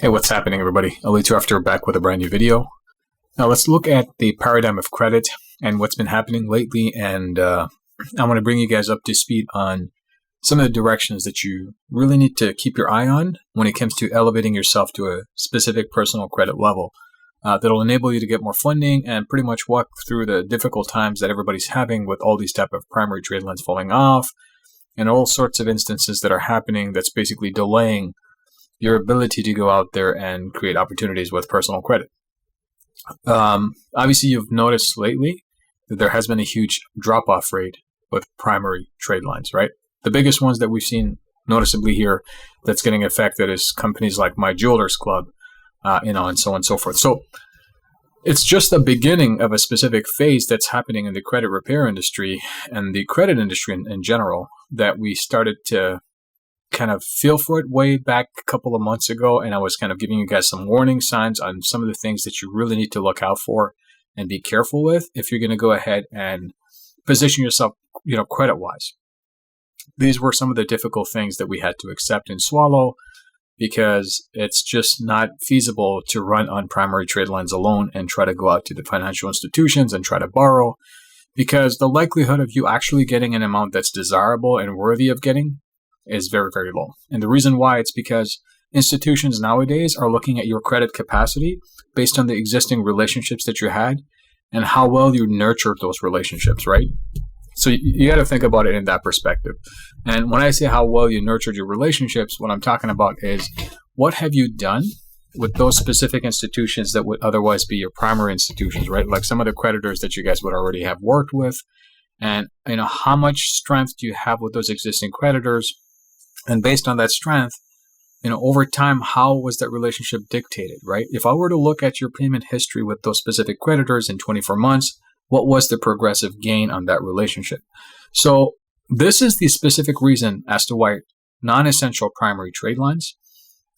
Hey, what's happening, everybody? Tarafdar back with a brand new video. Now, let's look at the paradigm of credit and what's been happening lately. And I want to bring you guys up to speed on some of the directions that you really need to keep your eye on when it comes to elevating yourself to a specific personal credit level that'll enable you to get more funding and pretty much walk through the difficult times that everybody's having with all these type of primary trade lines falling off and all sorts of instances that are happening that's basically delaying your ability to go out there and create opportunities with personal credit. Obviously, you've noticed lately that there has been a huge drop-off rate with primary trade lines, right? The biggest ones that we've seen noticeably here that's getting affected is companies like My Jewelers Club, and so on and so forth. So it's just the beginning of a specific phase that's happening in the credit repair industry and the credit industry in general that we started to kind of feel for it way back a couple of months ago, and I was kind of giving you guys some warning signs on some of the things that you really need to look out for and be careful with if you're going to go ahead and position yourself, credit-wise. These were some of the difficult things that we had to accept and swallow because it's just not feasible to run on primary trade lines alone and try to go out to the financial institutions and try to borrow, because the likelihood of you actually getting an amount that's desirable and worthy of getting is very, very low. And the reason why, it's because institutions nowadays are looking at your credit capacity based on the existing relationships that you had and how well you nurtured those relationships, right? So you got to think about it in that perspective. And when I say how well you nurtured your relationships, what I'm talking about is what have you done with those specific institutions that would otherwise be your primary institutions, right? Like some of the creditors that you guys would already have worked with. And how much strength do you have with those existing creditors? And based on that strength, over time, how was that relationship dictated, right? If I were to look at your payment history with those specific creditors in 24 months, what was the progressive gain on that relationship? So this is the specific reason as to why non-essential primary trade lines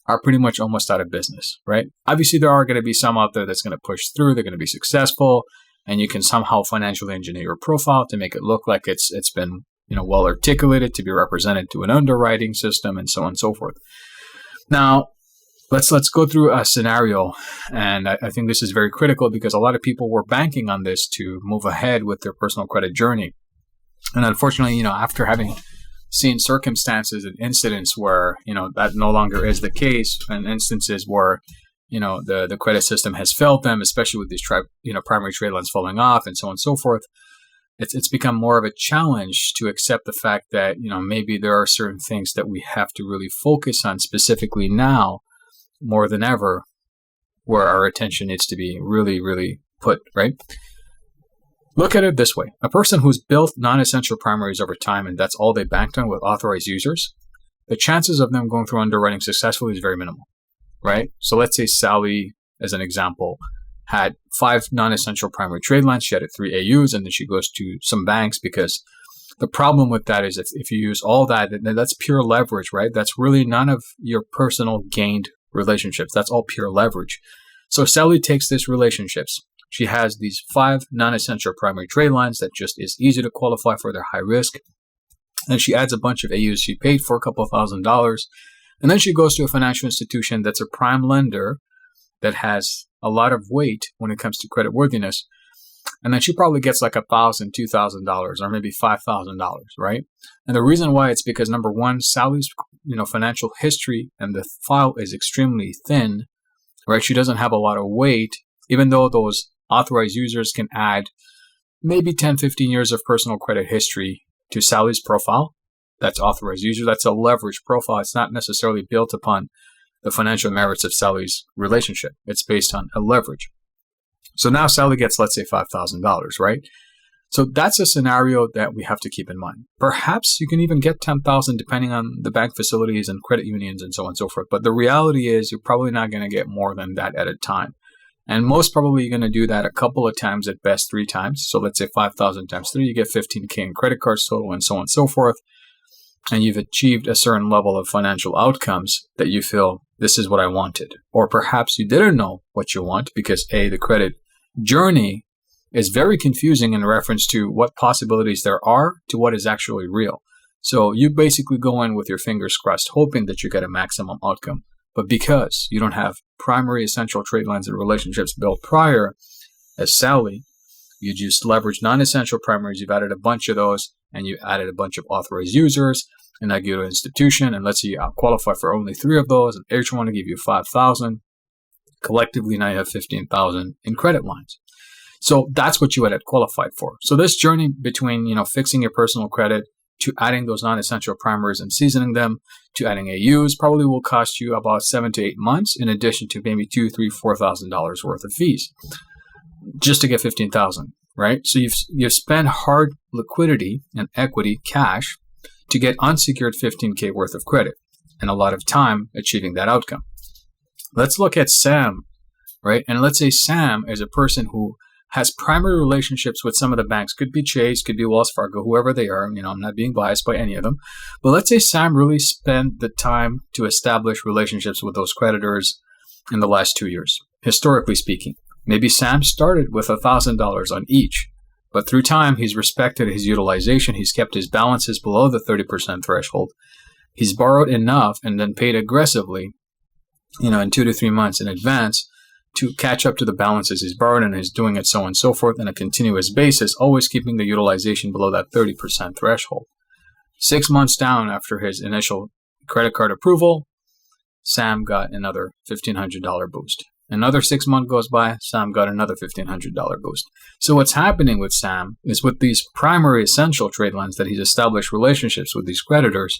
are pretty much almost out of business, right? Obviously, there are going to be some out there that's going to push through. They're going to be successful, and you can somehow financially engineer your profile to make it look like it's been well articulated to be represented to an underwriting system and so on and so forth. Now, let's go through a scenario, and I think this is very critical because a lot of people were banking on this to move ahead with their personal credit journey. And unfortunately, after having seen circumstances and incidents where, that no longer is the case, and instances where, the credit system has failed them, especially with these primary trade lines falling off and so on and so forth, it's become more of a challenge to accept the fact that, maybe there are certain things that we have to really focus on specifically now more than ever, where our attention needs to be really, really put, right? Look at it this way. A person who's built non-essential primaries over time and that's all they banked on with authorized users, the chances of them going through underwriting successfully is very minimal, right? So let's say Sally, as an example, had 5 non-essential primary trade lines. She had 3 AUs, and then she goes to some banks because the problem with that is if you use all that, then that's pure leverage, right? That's really none of your personal gained relationships. That's all pure leverage. So Sally takes these relationships. She has these 5 non-essential primary trade lines that just is easy to qualify for, their high risk. And she adds a bunch of AUs she paid for a couple of $1,000s. And then she goes to a financial institution that's a prime lender that has a lot of weight when it comes to credit worthiness. And then she probably gets like $1,000, $2,000, or maybe $5,000, right? And the reason why, it's because number one, Sally's financial history and the file is extremely thin, right? She doesn't have a lot of weight, even though those authorized users can add maybe 10, 15 years of personal credit history to Sally's profile. That's authorized user. That's a leverage profile. It's not necessarily built upon the financial merits of Sally's relationship. It's based on a leverage. So now Sally gets, let's say, $5,000, right? So that's a scenario that we have to keep in mind. Perhaps you can even get $10,000 depending on the bank facilities and credit unions and so on and so forth. But the reality is you're probably not going to get more than that at a time. And most probably you're going to do that a couple of times, at best 3 times. So let's say 5,000 times 3, you get 15K in credit cards total and so on and so forth. And you've achieved a certain level of financial outcomes that you feel, this is what I wanted. Or perhaps you didn't know what you want because the credit journey is very confusing in reference to what possibilities there are to what is actually real. So you basically go in with your fingers crossed, hoping that you get a maximum outcome But because you don't have primary essential trade lines and relationships built prior, as Sally, you just leverage non-essential primaries. You've added a bunch of those, and you added a bunch of authorized users. And now you go to an institution, and let's say you qualify for only 3 of those, and each one to give you 5,000. Collectively, now you have 15,000 in credit lines. So that's what you had qualified for. So this journey between, fixing your personal credit to adding those non-essential primaries and seasoning them to adding AUs probably will cost you about 7 to 8 months, in addition to maybe $2,000, $3,000, $4,000 worth of fees, just to get 15,000, right? So you've spent hard liquidity and equity cash to get unsecured 15K worth of credit, and a lot of time achieving that outcome. Let's look at Sam, right? And let's say Sam is a person who has primary relationships with some of the banks. Could be Chase, could be Wells Fargo, whoever they are. I'm not being biased by any of them. But let's say Sam really spent the time to establish relationships with those creditors in the last 2 years, historically speaking. Maybe Sam started with $1,000 on each, but through time, he's respected his utilization. He's kept his balances below the 30% threshold. He's borrowed enough and then paid aggressively, in 2 to 3 months in advance to catch up to the balances he's borrowed, and he's doing it so on and so forth on a continuous basis, always keeping the utilization below that 30% threshold. 6 months down after his initial credit card approval, Sam got another $1,500 boost. Another 6 months goes by, Sam got another $1,500 boost. So what's happening with Sam is with these primary essential trade lines that he's established relationships with these creditors,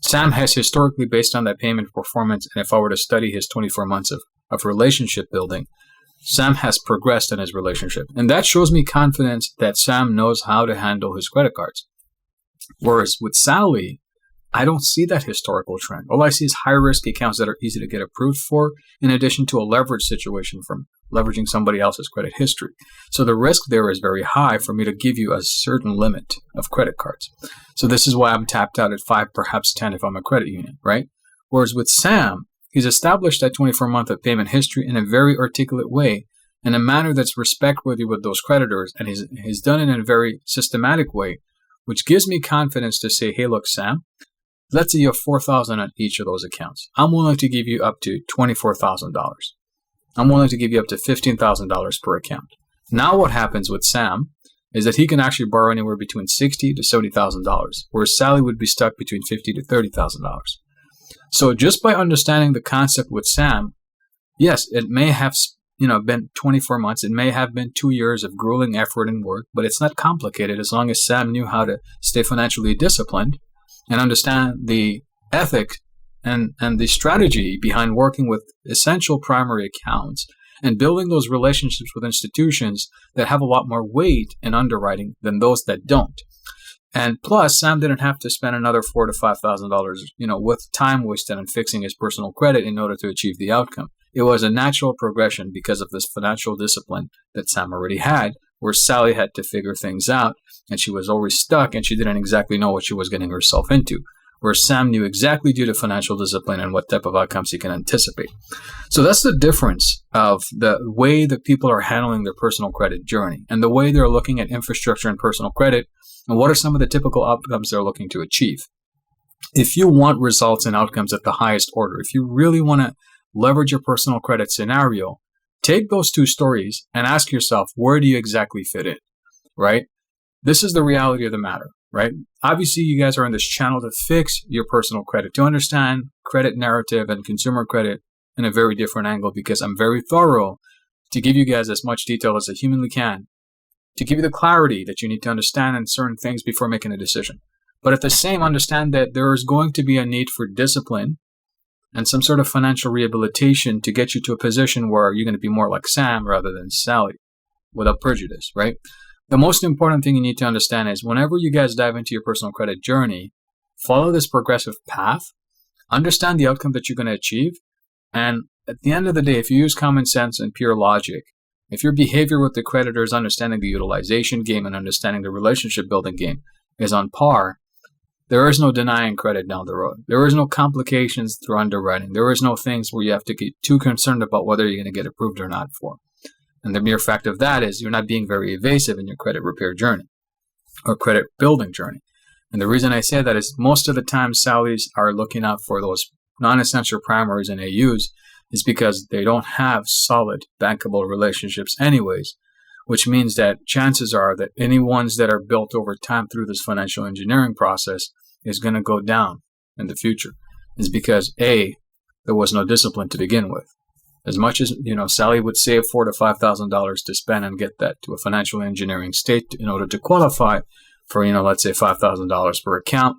Sam has historically, based on that payment performance, and if I were to study his 24 months of relationship building, Sam has progressed in his relationship. And that shows me confidence that Sam knows how to handle his credit cards. Whereas with Sally, I don't see that historical trend. All I see is high-risk accounts that are easy to get approved for, in addition to a leverage situation from leveraging somebody else's credit history. So the risk there is very high for me to give you a certain limit of credit cards. So this is why I'm tapped out at 5, perhaps 10 if I'm a credit union, right? Whereas with Sam, he's established that 24-month of payment history in a very articulate way, in a manner that's respect-worthy with those creditors, and he's done it in a very systematic way, which gives me confidence to say, hey, look, Sam, let's say you have $4,000 on each of those accounts. I'm willing to give you up to $24,000. I'm willing to give you up to $15,000 per account. Now what happens with Sam is that he can actually borrow anywhere between $60,000 to $70,000, whereas Sally would be stuck between $50,000 to $30,000. So just by understanding the concept with Sam, yes, it may have been 24 months. It may have been 2 years of grueling effort and work, but it's not complicated as long as Sam knew how to stay financially disciplined and understand the ethic and the strategy behind working with essential primary accounts and building those relationships with institutions that have a lot more weight in underwriting than those that don't. And plus, Sam didn't have to spend another $4,000 to $5,000, with time wasted on fixing his personal credit in order to achieve the outcome. It was a natural progression because of this financial discipline that Sam already had, where Sally had to figure things out, and she was always stuck, and she didn't exactly know what she was getting herself into, where Sam knew exactly due to financial discipline and what type of outcomes he can anticipate. So that's the difference of the way that people are handling their personal credit journey and the way they're looking at infrastructure and personal credit, and what are some of the typical outcomes they're looking to achieve. If you want results and outcomes at the highest order, if you really want to leverage your personal credit scenario, take those two stories and ask yourself, where do you exactly fit in, right? This is the reality of the matter, right? Obviously, you guys are on this channel to fix your personal credit, to understand credit narrative and consumer credit in a very different angle, because I'm very thorough to give you guys as much detail as I humanly can, to give you the clarity that you need to understand in certain things before making a decision. But at the same, understand that there is going to be a need for discipline and some sort of financial rehabilitation to get you to a position where you're going to be more like Sam rather than Sally, without prejudice, right? The most important thing you need to understand is whenever you guys dive into your personal credit journey, follow this progressive path, understand the outcome that you're going to achieve, and at the end of the day, if you use common sense and pure logic, if your behavior with the creditors, understanding the utilization game and understanding the relationship building game is on par, there is no denying credit down the road. There is no complications through underwriting. There is no things where you have to get too concerned about whether you're going to get approved or not for. And the mere fact of that is you're not being very evasive in your credit repair journey or credit building journey. And the reason I say that is most of the time Sallies are looking out for those non-essential primaries and AUs is because they don't have solid bankable relationships anyways, which means that chances are that any ones that are built over time through this financial engineering process is going to go down in the future. It's because A, there was no discipline to begin with. As much as, Sally would save $4,000 to $5,000 to spend and get that to a financial engineering state in order to qualify for, let's say $5,000 per account,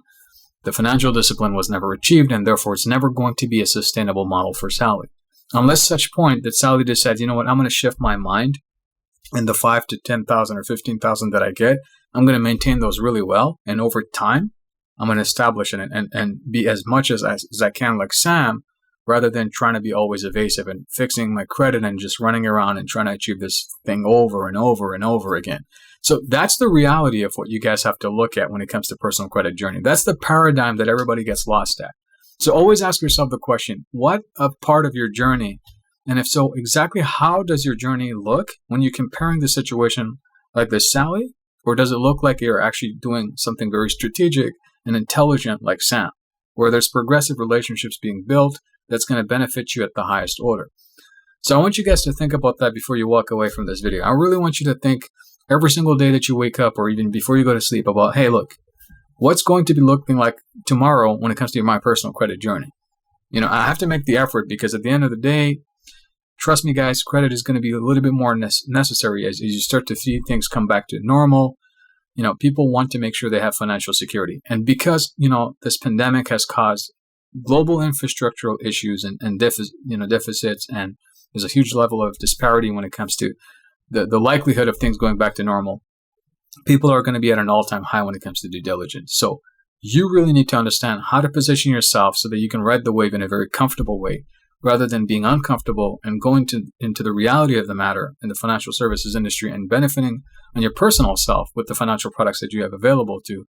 the financial discipline was never achieved, and therefore it's never going to be a sustainable model for Sally. Unless such point that Sally decides, you know what, I'm going to shift my mind, and the $5,000 to $10,000 or $15,000 that I get, I'm going to maintain those really well, and over time, I'm going to establish it and be as much as I can like Sam, rather than trying to be always evasive and fixing my credit and just running around and trying to achieve this thing over and over and over again. So that's the reality of what you guys have to look at when it comes to personal credit journey. That's the paradigm that everybody gets lost at. So always ask yourself the question, what a part of your journey, and if so, exactly how does your journey look when you're comparing the situation like this, Sally, or does it look like you're actually doing something very strategic and intelligent like Sam, where there's progressive relationships being built that's going to benefit you at the highest order? So I want you guys to think about that before you walk away from this video. I really want you to think every single day that you wake up, or even before you go to sleep, about, hey, look, what's going to be looking like tomorrow when it comes to my personal credit journey? I have to make the effort, because at the end of the day, trust me, guys, credit is going to be a little bit more necessary as you start to see things come back to normal. People want to make sure they have financial security. And because, this pandemic has caused global infrastructural issues and deficits, and there's a huge level of disparity when it comes to the likelihood of things going back to normal, people are going to be at an all-time high when it comes to due diligence. So you really need to understand how to position yourself so that you can ride the wave in a very comfortable way, rather than being uncomfortable and going into the reality of the matter in the financial services industry and benefiting on your personal self with the financial products that you have available to,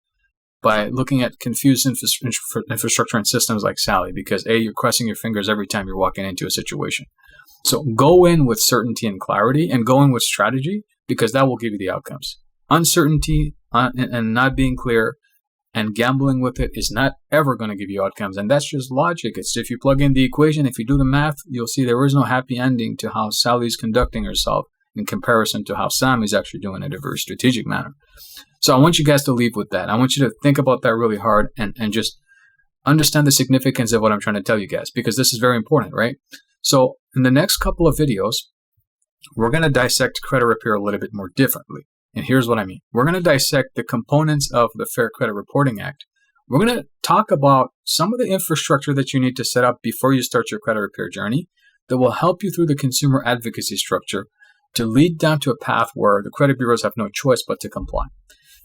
by looking at confused infrastructure and systems like Sally, because A, you're crossing your fingers every time you're walking into a situation. So go in with certainty and clarity, and go in with strategy, because that will give you the outcomes. Uncertainty and not being clear and gambling with it is not ever going to give you outcomes. And that's just logic. It's if you plug in the equation, if you do the math, you'll see there is no happy ending to how Sally's conducting herself in comparison to how Sam is actually doing it in a very strategic manner. So I want you guys to leave with that. I want you to think about that really hard and just understand the significance of what I'm trying to tell you guys, because this is very important, right? So in the next couple of videos, we're going to dissect credit repair a little bit more differently. And here's what I mean. We're going to dissect the components of the Fair Credit Reporting Act. We're going to talk about some of the infrastructure that you need to set up before you start your credit repair journey that will help you through the consumer advocacy structure to lead down to a path where the credit bureaus have no choice but to comply.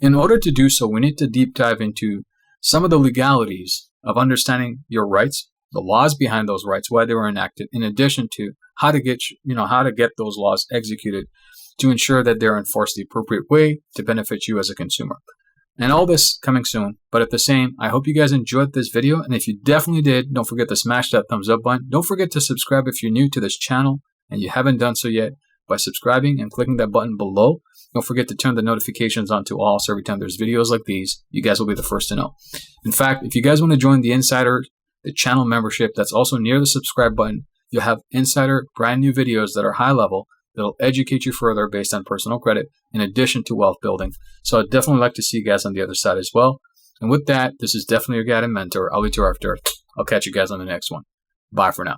In order to do so, we need to deep dive into some of the legalities of understanding your rights, the laws behind those rights, why they were enacted, in addition to how to get those laws executed to ensure that they're enforced the appropriate way to benefit you as a consumer. And all this coming soon. But at the same, I hope you guys enjoyed this video. And if you definitely did, don't forget to smash that thumbs up button. Don't forget to subscribe if you're new to this channel and you haven't done so yet by subscribing and clicking that button below. Don't forget to turn the notifications on to all, so every time there's videos like these, you guys will be the first to know. In fact, if you guys want to join the Insider, the channel membership that's also near the subscribe button, you'll have Insider brand new videos that are high level that'll educate you further based on personal credit in addition to wealth building. So I'd definitely like to see you guys on the other side as well. And with that, this is definitely your guide and mentor, Ali Tarafdar. I'll catch you guys on the next one. Bye for now.